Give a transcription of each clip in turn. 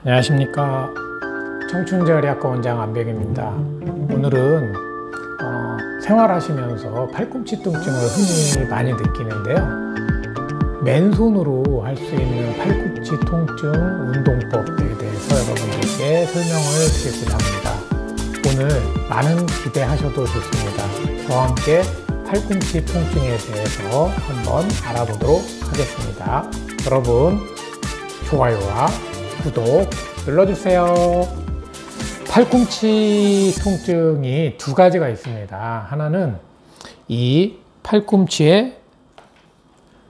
안녕하십니까. 청춘재활의학과 원장 안백입니다. 오늘은 생활하시면서 팔꿈치 통증을 흔히 많이 느끼는데요. 맨손으로 할 수 있는 팔꿈치 통증 운동법에 대해서 여러분들께 설명을 드리고자 합니다. 오늘 많은 기대하셔도 좋습니다. 저와 함께 팔꿈치 통증에 대해서 한번 알아보도록 하겠습니다. 여러분, 좋아요와 구독 눌러주세요. 팔꿈치 통증이 두 가지가 있습니다. 하나는 이 팔꿈치의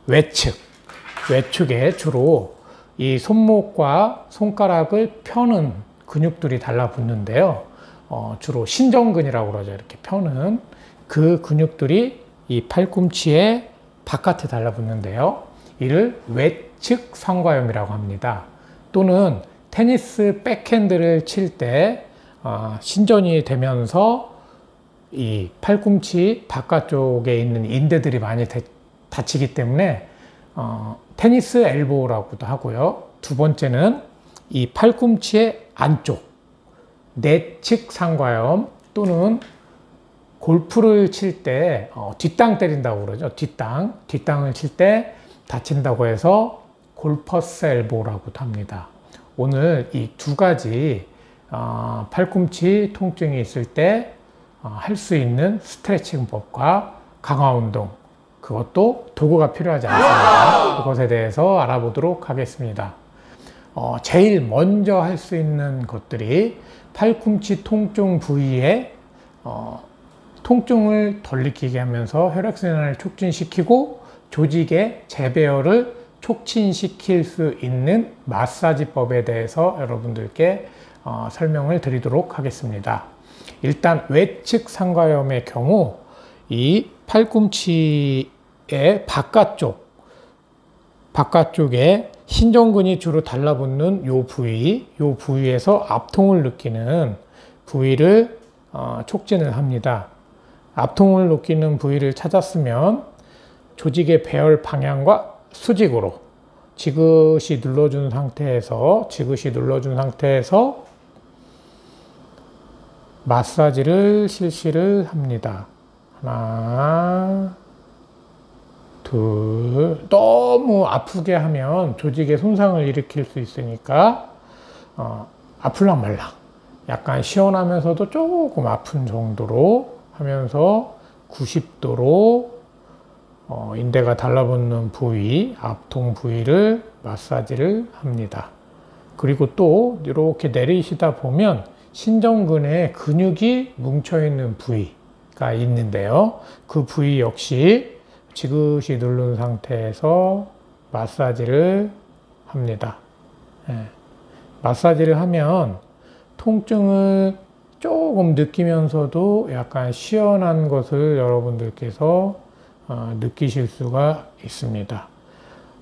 외측에 주로 이 손목과 손가락을 펴는 근육들이 달라붙는데요. 주로 신전근이라고 그러죠. 이렇게 펴는 그 근육들이 이 팔꿈치의 바깥에 달라붙는데요. 이를 외측 상과염이라고 합니다. 또는 테니스 백핸드를 칠 때 신전이 되면서 이 팔꿈치 바깥쪽에 있는 인대들이 많이 다치기 때문에 테니스 엘보라고도 하고요. 두 번째는 이 팔꿈치의 안쪽 내측 상과염 또는 골프를 칠 때 뒷땅 때린다고 그러죠. 뒷땅을 칠 때 다친다고 해서 골퍼스 엘보라고도 합니다. 오늘 이 두 가지 팔꿈치 통증이 있을 때 할 수 있는 스트레칭법과 강화 운동, 그것도 도구가 필요하지 않습니다. 그것에 대해서 알아보도록 하겠습니다. 제일 먼저 할 수 있는 것들이 팔꿈치 통증 부위에 통증을 덜 느끼게 하면서 혈액순환을 촉진시키고 조직의 재배열을 촉진시킬 수 있는 마사지법에 대해서 여러분들께 설명을 드리도록 하겠습니다. 일단 외측 상과염의 경우 이 팔꿈치의 바깥쪽에 신전근이 주로 달라붙는 요 부위에서 압통을 느끼는 부위를 촉진을 합니다. 압통을 느끼는 부위를 찾았으면 조직의 배열 방향과 수직으로 지그시 눌러준 상태에서 마사지를 실시를 합니다. 하나, 둘. 너무 아프게 하면 조직에 손상을 일으킬 수 있으니까 아플랑 말랑 약간 시원하면서도 조금 아픈 정도로 하면서 90도로 인대가 달라붙는 부위, 압통 부위를 마사지를 합니다. 그리고 또 이렇게 내리시다 보면 신전근에 근육이 뭉쳐있는 부위가 있는데요. 그 부위 역시 지그시 누른 상태에서 마사지를 합니다. 마사지를 하면 통증을 조금 느끼면서도 약간 시원한 것을 여러분들께서 느끼실 수가 있습니다.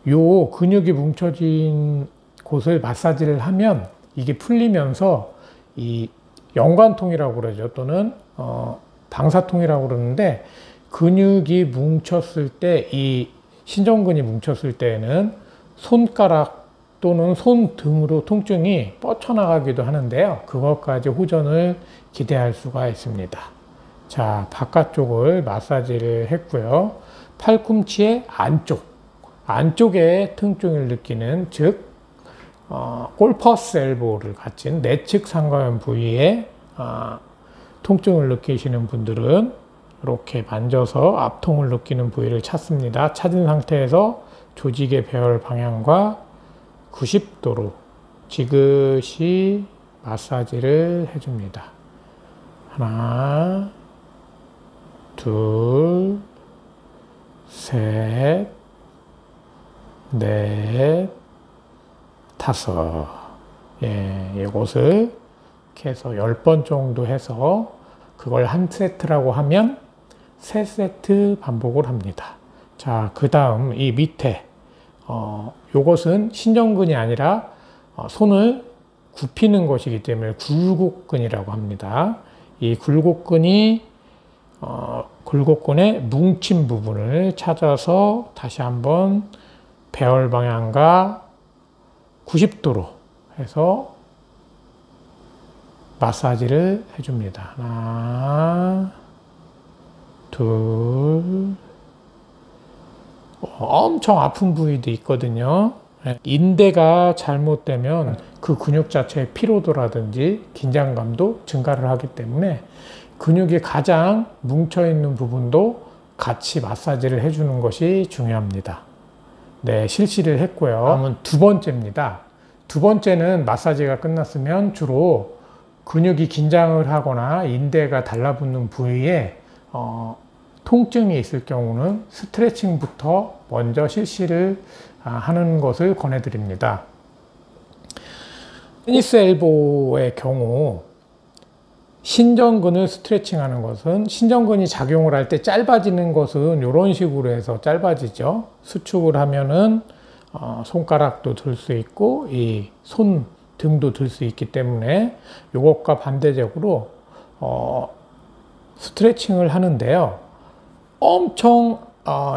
요 근육이 뭉쳐진 곳을 마사지를 하면 이게 풀리면서 이 연관통이라고 그러죠. 또는 방사통이라고 그러는데 근육이 뭉쳤을 때, 이 신전근이 뭉쳤을 때에는 손가락 또는 손등으로 통증이 뻗쳐나가기도 하는데요. 그것까지 호전을 기대할 수가 있습니다. 자, 바깥쪽을 마사지를 했고요. 팔꿈치의 안쪽에 통증을 느끼는, 즉 골퍼스 엘보를 갖춘 내측 상과염 부위에 통증을 느끼시는 분들은 이렇게 만져서 압통을 느끼는 부위를 찾습니다. 찾은 상태에서 조직의 배열 방향과 90도로 지그시 마사지를 해줍니다. 하나, 둘, 셋, 넷, 다섯. 이것을 이렇게 해서 10번 정도 해서 그걸 한 세트라고 하면 3세트 반복을 합니다. 자, 그 다음 이 밑에 요것은 신전근이 아니라 손을 굽히는 것이기 때문에 굴곡근이라고 합니다. 이 굴곡근의 뭉친 부분을 찾아서 다시 한번 배열 방향과 90도로 해서 마사지를 해줍니다. 하나, 둘, 엄청 아픈 부위도 있거든요. 인대가 잘못되면 그 근육 자체의 피로도라든지 긴장감도 증가를 하기 때문에 근육이 가장 뭉쳐있는 부분도 같이 마사지를 해주는 것이 중요합니다. 네, 실시를 했고요. 다음은 두 번째입니다. 두 번째는 마사지가 끝났으면 주로 근육이 긴장을 하거나 인대가 달라붙는 부위에 통증이 있을 경우는 스트레칭부터 먼저 실시를 하는 것을 권해드립니다. 테니스 엘보의 경우 신전근을 스트레칭하는 것은 신전근이 작용을 할 때 짧아지는 것은 이런 식으로 해서 짧아지죠. 수축을 하면은 손가락도 들 수 있고 이 손 등도 들 수 있기 때문에 이것과 반대적으로 스트레칭을 하는데요. 엄청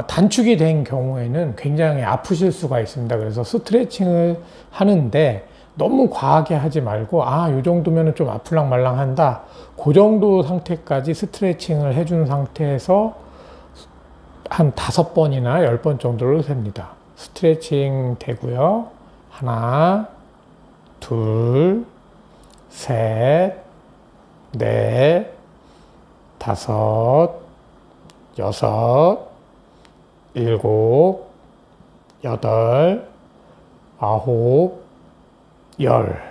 단축이 된 경우에는 굉장히 아프실 수가 있습니다. 그래서 스트레칭을 하는데 너무 과하게 하지 말고 이 정도면 좀 아플랑 말랑 한다. 그 정도 상태까지 스트레칭을 해준 상태에서 한 5번이나 10번 정도를 셉니다. 스트레칭 되고요. 하나, 둘, 셋, 넷, 다섯, 여섯, 일곱, 여덟, 아홉, 열.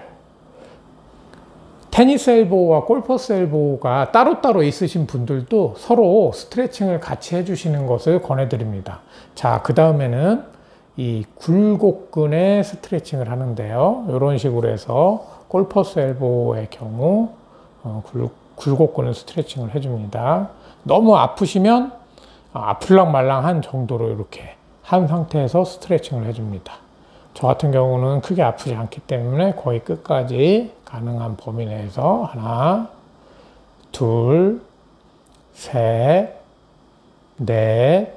테니스 엘보와 골퍼스 엘보가 따로따로 있으신 분들도 서로 스트레칭을 같이 해주시는 것을 권해드립니다. 자, 그 다음에는 이 굴곡근의 스트레칭을 하는데요. 이런 식으로 해서 골퍼스 엘보의 경우 굴곡근을 스트레칭을 해줍니다. 너무 아프시면 아플랑 말랑한 정도로 이렇게 한 상태에서 스트레칭을 해줍니다. 저 같은 경우는 크게 아프지 않기 때문에 거의 끝까지 가능한 범위 내에서 하나, 둘, 셋, 넷,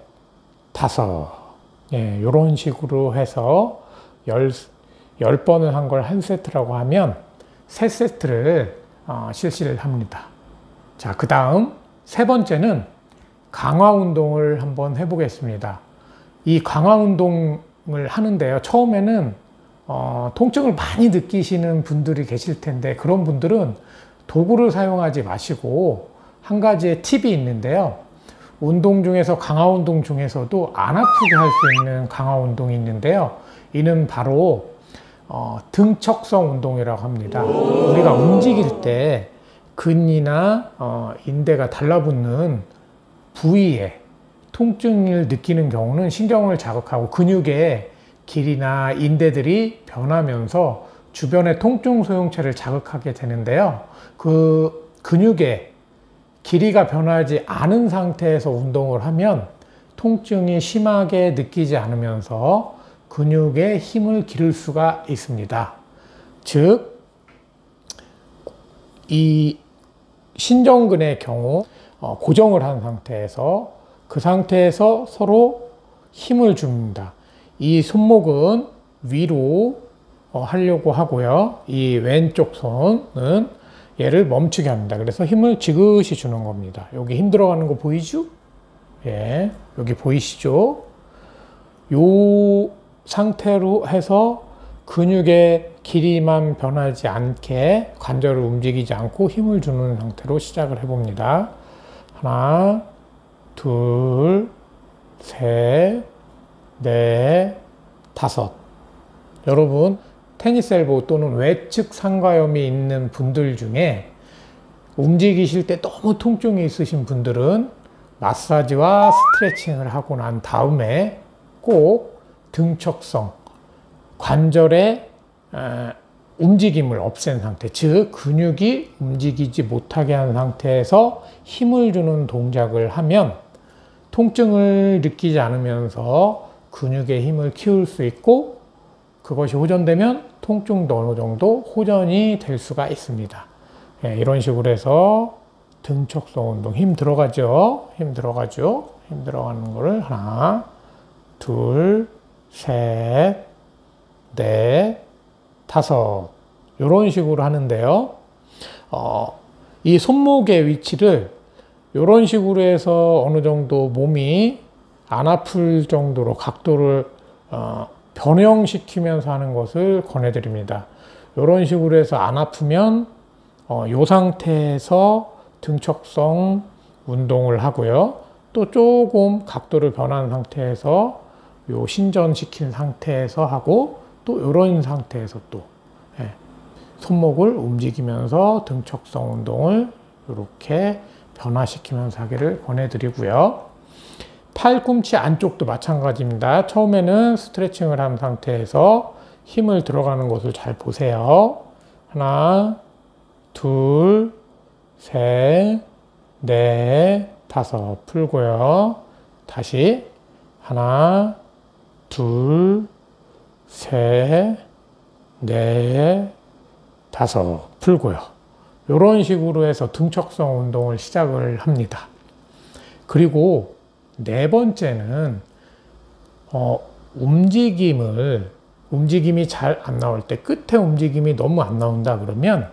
다섯. 예, 이런 식으로 해서 10번을 한 걸 한 세트라고 하면 3세트를 실시를 합니다. 자, 그 다음 세 번째는 강화 운동을 한번 해보겠습니다. 이 강화 운동을 하는데요. 처음에는 통증을 많이 느끼시는 분들이 계실 텐데 그런 분들은 도구를 사용하지 마시고 한 가지의 팁이 있는데요. 운동 중에서 강화 운동 중에서도 안 아프게 할 수 있는 강화 운동이 있는데요. 이는 바로 등척성 운동이라고 합니다. 우리가 움직일 때 근이나 인대가 달라붙는 부위에 통증을 느끼는 경우는 신경을 자극하고 근육의 길이나 인대들이 변하면서 주변의 통증 소용체를 자극하게 되는데요. 그 근육의 길이가 변하지 않은 상태에서 운동을 하면 통증이 심하게 느끼지 않으면서 근육에 힘을 기를 수가 있습니다. 즉, 이 신전근의 경우 고정을 한 상태에서 그 상태에서 서로 힘을 줍니다. 이 손목은 위로 하려고 하고요. 이 왼쪽 손은 얘를 멈추게 합니다. 그래서 힘을 지그시 주는 겁니다. 여기 힘 들어가는 거 보이죠? 예, 여기 보이시죠? 요 상태로 해서 근육의 길이만 변하지 않게 관절을 움직이지 않고 힘을 주는 상태로 시작을 해봅니다. 하나, 둘, 셋, 넷, 다섯. 여러분, 테니스 엘보 또는 외측 상가염이 있는 분들 중에 움직이실 때 너무 통증이 있으신 분들은 마사지와 스트레칭을 하고 난 다음에 꼭 등척성, 관절의 움직임을 없앤 상태, 즉 근육이 움직이지 못하게 한 상태에서 힘을 주는 동작을 하면 통증을 느끼지 않으면서 근육의 힘을 키울 수 있고 그것이 호전되면 통증도 어느 정도 호전이 될 수가 있습니다. 예, 이런 식으로 해서 등척성 운동, 힘 들어가죠? 힘 들어가죠? 힘 들어가는 거를 하나, 둘, 셋, 넷, 다섯. 이런 식으로 하는데요. 이 손목의 위치를 이런 식으로 해서 어느 정도 몸이 안 아플 정도로 각도를 변형시키면서 하는 것을 권해드립니다. 이런 식으로 해서 안 아프면 이 상태에서 등척성 운동을 하고요. 또 조금 각도를 변한 상태에서 요 신전시킨 상태에서 하고 또 이런 상태에서 또 손목을 움직이면서 등척성 운동을 이렇게 변화시키면서 하기를 권해드리고요. 팔꿈치 안쪽도 마찬가지입니다. 처음에는 스트레칭을 한 상태에서 힘을 들어가는 것을 잘 보세요. 하나, 둘, 셋, 넷, 다섯 풀고요. 다시 하나, 둘, 셋, 넷, 다섯 풀고요. 이런 식으로 해서 등척성 운동을 시작을 합니다. 그리고 네 번째는 움직임이 잘 안 나올 때, 끝에 움직임이 너무 안 나온다 그러면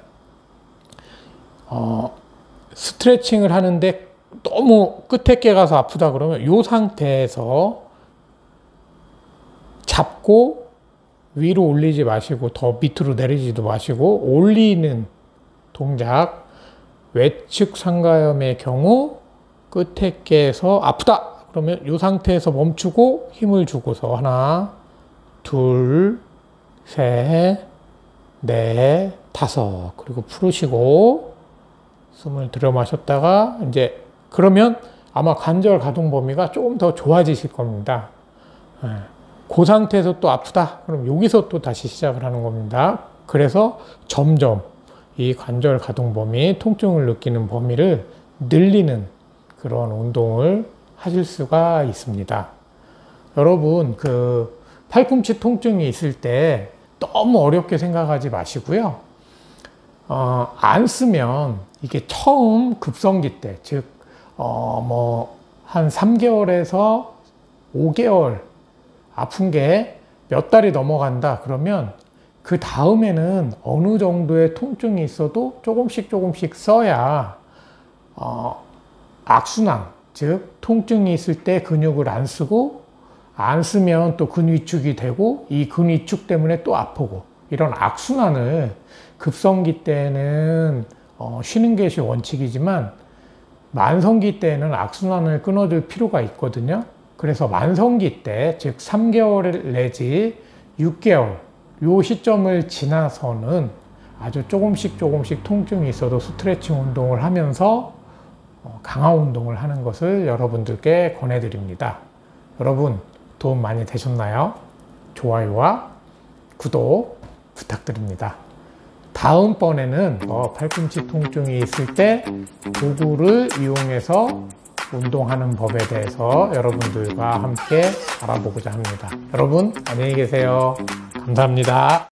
스트레칭을 하는데 너무 끝에 게 가서 아프다 그러면 이 상태에서 잡고 위로 올리지 마시고 더 밑으로 내리지도 마시고 올리는 동작, 외측 상가염의 경우 끝에 깨서 아프다 그러면 이 상태에서 멈추고 힘을 주고서 하나, 둘, 셋, 넷, 다섯 그리고 풀으시고 숨을 들여 마셨다가 이제 그러면 아마 관절 가동 범위가 조금 더 좋아지실 겁니다. 그 상태에서 또 아프다 그럼 여기서 또 다시 시작을 하는 겁니다. 그래서 점점 이 관절 가동 범위, 통증을 느끼는 범위를 늘리는 그런 운동을 하실 수가 있습니다. 여러분 팔꿈치 통증이 있을 때 너무 어렵게 생각하지 마시고요. 안 쓰면 이게 처음 급성기 때, 즉 한 3개월에서 5개월 아픈 게 몇 달이 넘어간다 그러면 그 다음에는 어느 정도의 통증이 있어도 조금씩 써야 악순환, 즉 통증이 있을 때 근육을 안 쓰고 안 쓰면 또 근위축이 되고 이 근위축 때문에 또 아프고 이런 악순환을 급성기 때는 쉬는 것이 원칙이지만 만성기 때는 악순환을 끊어줄 필요가 있거든요. 그래서 만성기 때, 즉 3개월 내지 6개월 요 시점을 지나서는 아주 조금씩 통증이 있어도 스트레칭 운동을 하면서 강화 운동을 하는 것을 여러분들께 권해드립니다. 여러분 도움 많이 되셨나요? 좋아요와 구독 부탁드립니다. 다음번에는 팔꿈치 통증이 있을 때 도구를 이용해서 운동하는 법에 대해서 여러분들과 함께 알아보고자 합니다. 여러분 안녕히 계세요. 감사합니다.